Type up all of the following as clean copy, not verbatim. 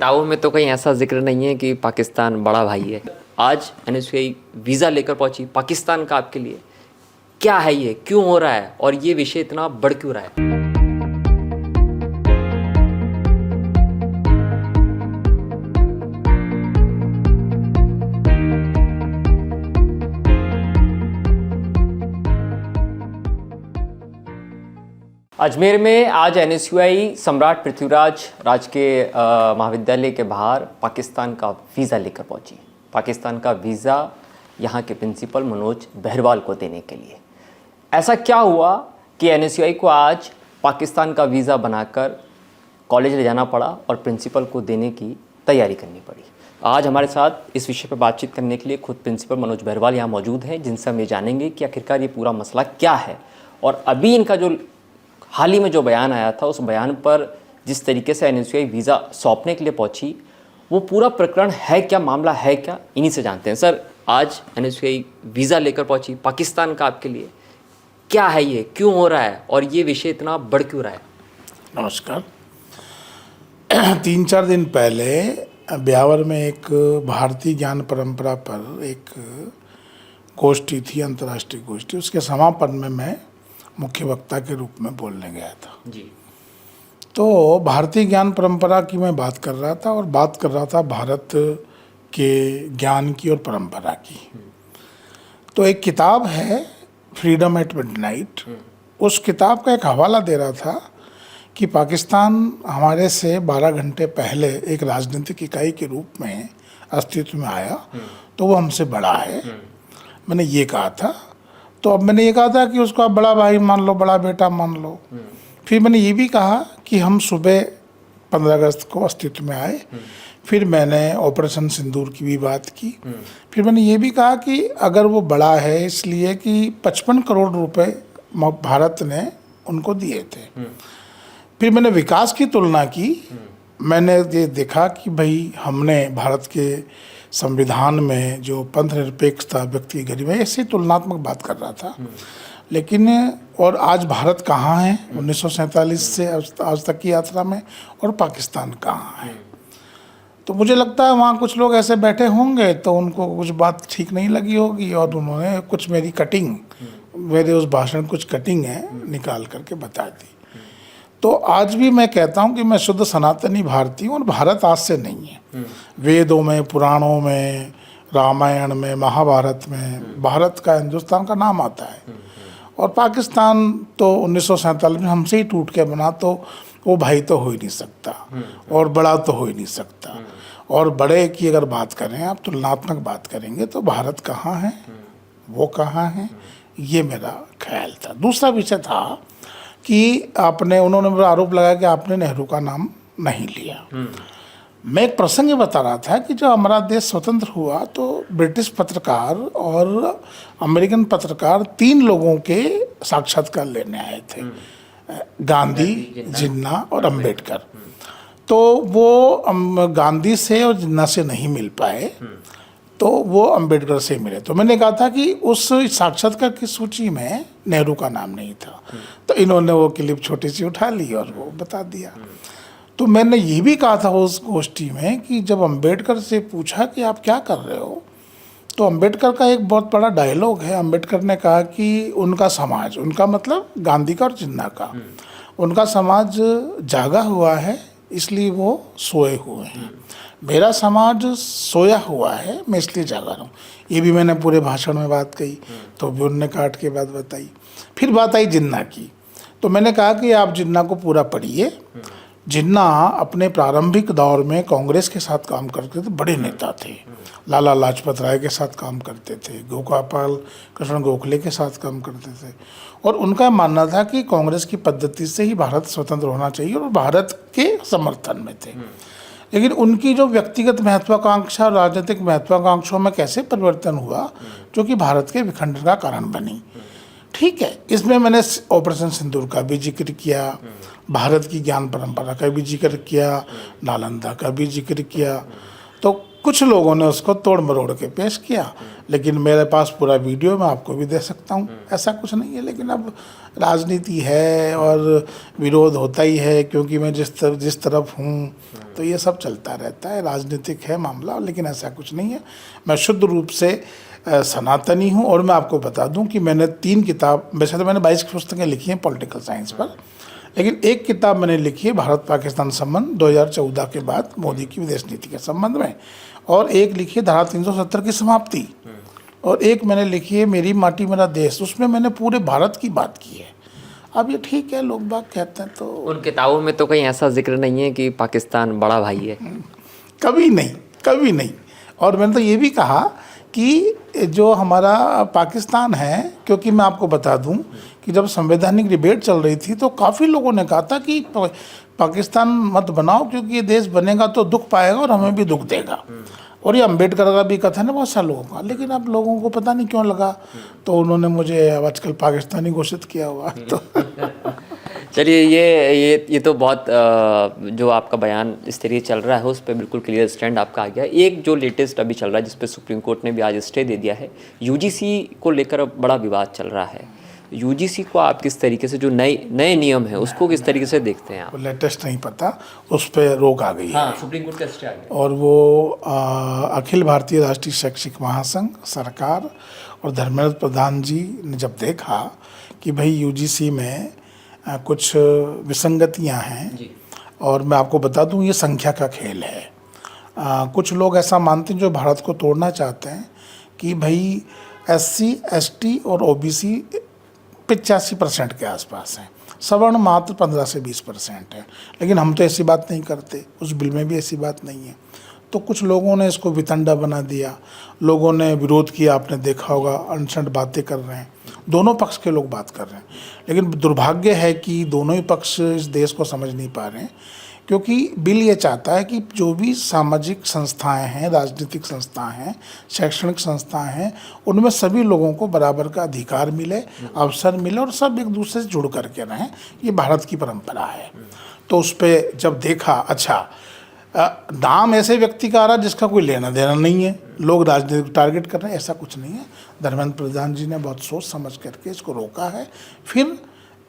किताबों में तो कहीं ऐसा जिक्र नहीं है कि पाकिस्तान बड़ा भाई है। आज एनएसयूआई वीज़ा लेकर पहुंची पाकिस्तान का, आपके लिए क्या है, ये क्यों हो रहा है और ये विषय इतना बढ़ क्यों रहा है? अजमेर में आज एनएसयूआई सम्राट पृथ्वीराज राजकीय महाविद्यालय के बाहर पाकिस्तान का वीज़ा लेकर पहुंची। पाकिस्तान का वीज़ा यहाँ के प्रिंसिपल मनोज बहरवाल को देने के लिए। ऐसा क्या हुआ कि एनएसयूआई को आज पाकिस्तान का वीज़ा बनाकर कॉलेज ले जाना पड़ा और प्रिंसिपल को देने की तैयारी करनी पड़ी। आज हमारे साथ इस विषय पर बातचीत करने के लिए खुद प्रिंसिपल मनोज बहरवाल यहाँ मौजूद हैं, जिनसे हम ये जानेंगे कि आखिरकार ये पूरा मसला क्या है और अभी इनका जो हाल ही में जो बयान आया था, उस बयान पर जिस तरीके से एनएसयूआई वीज़ा सौंपने के लिए पहुंची, वो पूरा प्रकरण है क्या, मामला है क्या, इन्हीं से जानते हैं। सर, आज एनएसयूआई वीज़ा लेकर पहुंची पाकिस्तान का, आपके लिए क्या है, ये क्यों हो रहा है और ये विषय इतना बढ़ क्यों रहा है? नमस्कार। 3-4 दिन पहले ब्यावर में एक भारतीय ज्ञान परंपरा पर एक गोष्ठी थी, अंतर्राष्ट्रीय गोष्ठी। उसके समापन में मैं मुख्य वक्ता के रूप में बोलने गया था जी। तो भारतीय ज्ञान परंपरा की मैं बात कर रहा था और बात कर रहा था भारत के ज्ञान की और परंपरा की। तो एक किताब है फ्रीडम एट मिडनाइट, उस किताब का एक हवाला दे रहा था कि पाकिस्तान हमारे से 12 घंटे पहले एक राजनीतिक इकाई के रूप में अस्तित्व में आया, तो वो हमसे बड़ा है। मैंने ये कहा था। तो अब मैंने ये कहा था कि उसको आप बड़ा भाई मान लो, बड़ा बेटा मान लो। फिर मैंने ये भी कहा कि हम सुबह 15 अगस्त को अस्तित्व में आए। फिर मैंने ऑपरेशन सिंदूर की भी बात की। फिर मैंने ये भी कहा कि अगर वो बड़ा है इसलिए कि 55 करोड़ रुपए भारत ने उनको दिए थे। फिर मैंने विकास की तुलना की। मैंने ये देखा कि भाई हमने भारत के संविधान में जो पंथ निरपेक्षता, व्यक्ति की गरिमा, ऐसी तुलनात्मक बात कर रहा था। लेकिन और आज भारत कहाँ है 1947 से आज तक की यात्रा में, और पाकिस्तान कहाँ है। तो मुझे लगता है वहाँ कुछ लोग ऐसे बैठे होंगे तो उनको कुछ बात ठीक नहीं लगी होगी और उन्होंने कुछ मेरी कटिंग, मेरे उस भाषण कुछ कटिंग है निकाल करके बता दी। तो आज भी मैं कहता हूँ कि मैं शुद्ध सनातनी भारतीय हूँ और भारत आज से नहीं है। वेदों में, पुराणों में, रामायण में, महाभारत में भारत का, हिंदुस्तान का नाम आता है। और पाकिस्तान तो 1947 में हमसे ही टूट के बना, तो वो भाई तो हो ही नहीं सकता और बड़ा तो हो ही नहीं सकता। और बड़े की अगर बात करें, आप तुलनात्मक बात करेंगे, तो भारत कहाँ है, वो कहाँ है, ये मेरा ख्याल था। दूसरा विषय था कि उन्होंने मेरा आरोप लगाया कि आपने नेहरू का नाम नहीं लिया। मैं एक प्रसंग ये बता रहा था कि जब हमारा देश स्वतंत्र हुआ तो ब्रिटिश पत्रकार और अमेरिकन पत्रकार 3 लोगों के साक्षात्कार लेने आए थे, गांधी, जिन्ना और अंबेडकर। तो वो गांधी से और जिन्ना से नहीं मिल पाए, तो वो अंबेडकर से मिले। तो मैंने कहा था कि उस साक्षात्कार की सूची में नेहरू का नाम नहीं था। तो इन्होंने वो क्लिप छोटी सी उठा ली और वो बता दिया। तो मैंने ये भी कहा था उस गोष्ठी में कि जब अंबेडकर से पूछा कि आप क्या कर रहे हो, तो अंबेडकर का एक बहुत बड़ा डायलॉग है। अंबेडकर ने कहा कि उनका समाज, उनका मतलब गांधी का और जिन्ना का, उनका समाज जागा हुआ है इसलिए वो सोए हुए हैं। मेरा समाज सोया हुआ है, मैं इसलिए जागा रहा हूँ। ये भी मैंने पूरे भाषण में बात कही, तो भी उनने काट के बात बताई। फिर बात आई जिन्ना की। तो मैंने कहा कि आप जिन्ना को पूरा पढ़िए। जिन्ना अपने प्रारंभिक दौर में कांग्रेस के साथ काम करते थे, बड़े नेता थे। लाला लाजपत राय के साथ काम करते थे, गोपाल कृष्ण गोखले के साथ काम करते थे। और उनका मानना था कि कांग्रेस की पद्धति से ही भारत स्वतंत्र होना चाहिए और भारत के समर्थन में थे। लेकिन उनकी जो व्यक्तिगत महत्वाकांक्षा, राजनीतिक महत्वाकांक्षाओं में कैसे परिवर्तन हुआ, जो कि भारत के विखंडन का कारण बनी। ठीक है, इसमें मैंने ऑपरेशन सिंदूर का भी जिक्र किया, भारत की ज्ञान परंपरा का भी जिक्र किया, नालंदा का भी जिक्र किया। तो कुछ लोगों ने उसको तोड़ मरोड़ के पेश किया, लेकिन मेरे पास पूरा वीडियो मैं आपको भी दे सकता हूँ, ऐसा कुछ नहीं है। लेकिन अब राजनीति है और विरोध होता ही है, क्योंकि मैं जिस तरफ हूँ तो ये सब चलता रहता है, राजनीतिक है मामला, लेकिन ऐसा कुछ नहीं है। मैं शुद्ध रूप से सनातनी हूँ। और मैं आपको बता दूँ कि मैंने 3 किताब, वैसे तो मैंने 22 पुस्तकें लिखी हैं पॉलिटिकल साइंस पर, लेकिन एक किताब मैंने लिखी है भारत पाकिस्तान संबंध 2014 के बाद मोदी की विदेश नीति के संबंध में, और एक लिखी है धारा 370 की समाप्ति, और एक मैंने लिखी है मेरी माटी मेरा देश। उसमें मैंने पूरे भारत की बात की है। अब ये ठीक है, लोग बाग कहते हैं तो। उन किताबों में तो कहीं ऐसा जिक्र नहीं है कि पाकिस्तान बड़ा भाई है। कभी नहीं, कभी नहीं। और मैंने तो ये भी कहा कि जो हमारा पाकिस्तान है, क्योंकि मैं आपको बता दूं कि जब संवैधानिक डिबेट चल रही थी तो काफ़ी लोगों ने कहा था कि पाकिस्तान मत बनाओ, क्योंकि ये देश बनेगा तो दुख पाएगा और हमें भी दुख देगा। और ये अम्बेडकर का भी कथन है बहुत सारे लोगों का। लेकिन अब लोगों को पता नहीं क्यों लगा, तो उन्होंने मुझे आजकल पाकिस्तानी घोषित किया हुआ तो चलिए, ये तो बहुत जो आपका बयान इस तरीके चल रहा है उस पर बिल्कुल क्लियर स्टैंड आपका आ गया। एक जो लेटेस्ट अभी चल रहा है जिस पे सुप्रीम कोर्ट ने भी आज स्टे दे दिया है, यूजीसी को लेकर अब बड़ा विवाद चल रहा है। यूजीसी को आप किस तरीके से, जो नए नियम है उसको किस तरीके से देखते हैं आप? लेटेस्ट नहीं पता, उस पर रोक आ गई है। हाँ, सुप्रीम कोर्ट का स्टे आ गया। और वो अखिल भारतीय राष्ट्रीय शैक्षिक महासंघ, सरकार और धर्मेंद्र प्रधान जी ने जब देखा कि भाई यूजीसी में कुछ विसंगतियां हैं जी। और मैं आपको बता दूं ये संख्या का खेल है। कुछ लोग ऐसा मानते हैं जो भारत को तोड़ना चाहते हैं कि भाई SC, ST और OBC 85% के आसपास हैं, सवर्ण मात्र 15 से 20% है। लेकिन हम तो ऐसी बात नहीं करते, उस बिल में भी ऐसी बात नहीं है। तो कुछ लोगों ने इसको वितंडा बना दिया, लोगों ने विरोध किया, आपने देखा होगा, अनशन बातें कर रहे हैं, दोनों पक्ष के लोग बात कर रहे हैं। लेकिन दुर्भाग्य है कि दोनों ही पक्ष इस देश को समझ नहीं पा रहे हैं, क्योंकि बिल ये चाहता है कि जो भी सामाजिक संस्थाएं हैं, राजनीतिक संस्थाएं हैं, शैक्षणिक संस्थाएं हैं, उनमें सभी लोगों को बराबर का अधिकार मिले, अवसर मिले और सब एक दूसरे से जुड़ करके रहें। ये भारत की परंपरा है। तो उस पर जब देखा, अच्छा नाम ऐसे व्यक्ति का आ रहा जिसका कोई लेना देना नहीं है, लोग राजनीतिक टारगेट कर रहे हैं, ऐसा कुछ नहीं है। धर्मेंद्र प्रधान जी ने बहुत सोच समझ करके इसको रोका है। फिर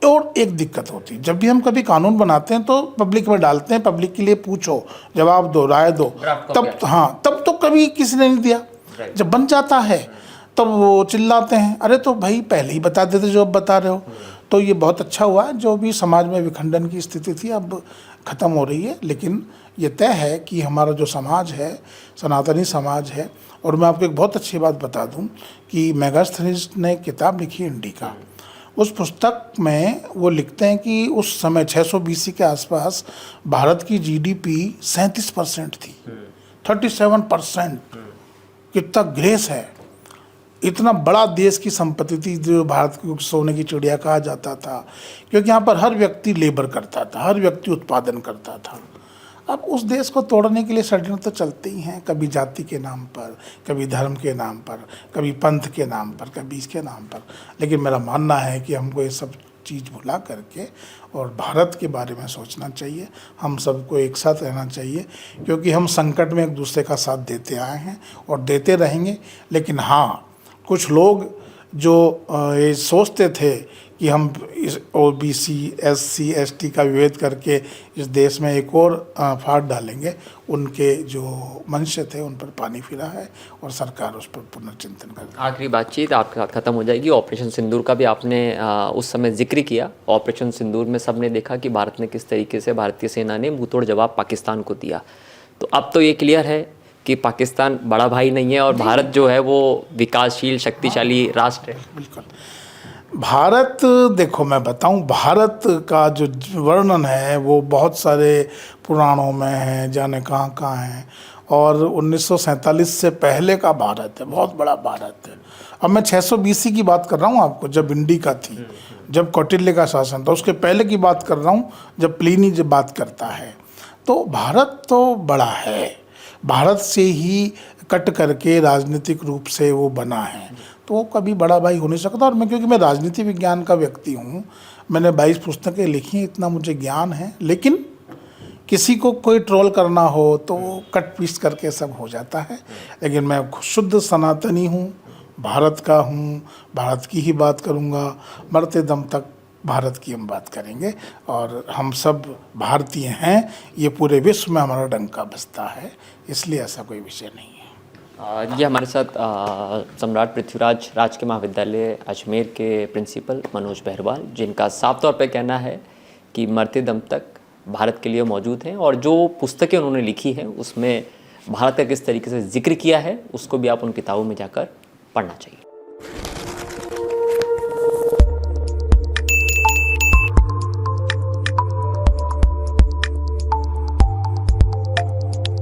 और एक दिक्कत होती है, जब भी हम कभी कानून बनाते हैं तो पब्लिक में डालते हैं, पब्लिक के लिए पूछो, जवाब दो, राय दो, तब तो कभी किसी ने नहीं दिया। जब बन जाता है तब वो चिल्लाते हैं, अरे तो भाई पहले ही बता देते जो अब बता रहे हो। तो ये बहुत अच्छा हुआ, जो भी समाज में विखंडन की स्थिति थी अब ख़त्म हो रही है। लेकिन ये तय है कि हमारा जो समाज है, सनातनी समाज है। और मैं आपको एक बहुत अच्छी बात बता दूं कि मेगास्थनीज ने किताब लिखी इंडिका, उस पुस्तक में वो लिखते हैं कि उस समय 600 BC के आसपास भारत की GDP 37% थी, 37%। कितना ग्रेस है, इतना बड़ा देश की संपत्ति थी जो भारत को सोने की चिड़िया कहा जाता था, क्योंकि यहाँ पर हर व्यक्ति लेबर करता था, हर व्यक्ति उत्पादन करता था। अब उस देश को तोड़ने के लिए षड्यंत्र तो चलते ही हैं, कभी जाति के नाम पर, कभी धर्म के नाम पर, कभी पंथ के नाम पर, कभी इसके नाम पर। लेकिन मेरा मानना है कि हमको ये सब चीज़ भुला करके और भारत के बारे में सोचना चाहिए, हम सबको एक साथ रहना चाहिए, क्योंकि हम संकट में एक दूसरे का साथ देते आए हैं और देते रहेंगे। लेकिन हाँ, कुछ लोग जो ये सोचते थे कि हम इस OBC, SC, ST का विभेद करके इस देश में एक और फाड़ डालेंगे, उनके जो मंशे थे उन पर पानी फिरा है और सरकार उस पर पुनर्चिंतन कर। आखिरी बातचीत आपके साथ ख़त्म हो जाएगी। ऑपरेशन सिंदूर का भी आपने उस समय जिक्र किया। ऑपरेशन सिंदूर में सबने देखा कि भारत ने किस तरीके से, भारतीय सेना ने मुंहतोड़ जवाब पाकिस्तान को दिया। तो अब तो ये क्लियर है कि पाकिस्तान बड़ा भाई नहीं है और भारत जो है वो विकासशील शक्तिशाली राष्ट्र है। बिल्कुल। भारत, देखो मैं बताऊं, भारत का जो वर्णन है वो बहुत सारे पुराणों में है, जाने कहाँ कहाँ है। और 1947 से पहले का भारत है, बहुत बड़ा भारत है। अब मैं 600 BC की बात कर रहा हूँ आपको, जब इंडिका थी, जब कौटिल्य का शासन था, उसके पहले की बात कर रहा हूँ, जब प्लिनी जब बात करता है। तो भारत तो बड़ा है, भारत से ही कट करके राजनीतिक रूप से वो बना है, तो वो कभी बड़ा भाई हो नहीं सकता। और मैं, क्योंकि मैं राजनीति विज्ञान का व्यक्ति हूँ, मैंने 22 पुस्तकें लिखी हैं, इतना मुझे ज्ञान है। लेकिन किसी को कोई ट्रोल करना हो तो कट पीस करके सब हो जाता है, लेकिन मैं शुद्ध सनातनी हूँ, भारत का हूँ, भारत की ही बात करूँगा, मरते दम तक भारत की हम बात करेंगे और हम सब भारतीय हैं, ये पूरे विश्व में हमारा डंका बजता है, इसलिए ऐसा कोई विषय नहीं है। ये हमारे साथ सम्राट पृथ्वीराज राजकीय महाविद्यालय अजमेर के प्रिंसिपल मनोज बहरवाल, जिनका साफ तौर पे कहना है कि मरते दम तक भारत के लिए मौजूद हैं और जो पुस्तकें उन्होंने लिखी हैं उसमें भारत का किस तरीके से जिक्र किया है उसको भी आप उन किताबों में जाकर पढ़ना चाहिए।